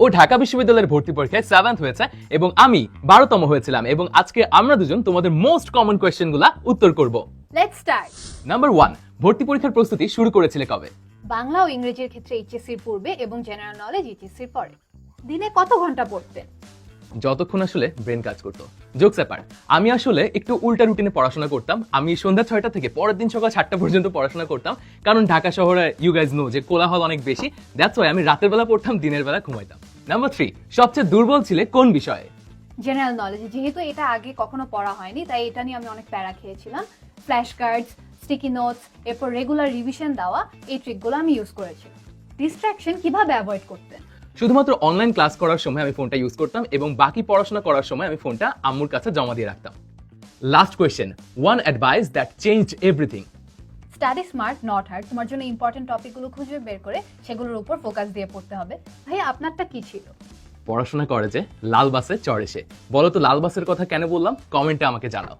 ও ঢাকা বিশ্ববিদ্যালয়ের ভর্তি পরীক্ষায় 7th হয়েছে এবং আমি 12তম হয়েছিলাম এবং আজকে আমরা দুজন তোমাদের মোস্ট কমন কোয়েশ্চেনগুলো উত্তর করব। Let's start. নাম্বার 1, ভর্তি পরীক্ষার প্রস্তুতি শুরু করেছিলে কবে? বাংলা ও ইংরেজির ক্ষেত্রে এইচএসসির পূর্বে এবং জেনারেল নলেজ এইচএসসির পরে। দিনে কত ঘন্টা পড়তেন? যতক্ষণ আসলে ব্রেন কাজ করতো। জোকস অ্যাপার্ট, আমি আসলে একটু উল্টা রুটিনে পড়াশোনা করতাম। আমি সন্ধ্যা 6টা থেকে পরের দিন সকাল 7টা পর্যন্ত পড়াশোনা করতাম, কারণ ঢাকা শহরে ইউ গাইজ নো যে কোলাহল অনেক বেশি। দ্যাটস ওয়াই আমি রাতের বেলা পড়তাম, দিনের বেলা ঘুমাইতাম। নাম্বার 3, সবচেয়ে দুর্বল ছিলে কোন বিষয়ে? জেনারেল নলেজ, যেহেতু এটা আগে কখনো পড়া হয়নি তাই এটা নিয়ে আমি অনেক প্যারা খেয়েছিলাম। ফ্ল্যাশ কার্ডস, স্টিকি নোটস, এরপর রেগুলার রিভিশন দেওয়া, এই ট্রিকগুলো আমি ইউজ করেছিলাম। ডিস্ট্রাকশন কিভাবে অ্যাভয়েড করতেন? শুধুমাত্র অনলাইন ক্লাস করার সময় আমি ফোনটা ইউজ করতাম এবং বাকি পড়াশোনা করার সময় আমি ফোনটা আম্মুর কাছে জমা দিয়ে রাখতাম। Last question, one advice that changed everything. Study smart not hard. তোমার জন্য ইম্পর্টেন্ট টপিকগুলো খুঁজে বের করে সেগুলোর উপর ফোকাস দিয়ে পড়তে হবে। ভাইয়া, আপনারটা কি ছিল? পড়াশোনা করে যে লাল বাসে চড়ে সে। বলো তো লাল বাসের কথা কেন বললাম? কমেন্টে আমাকে জানাও।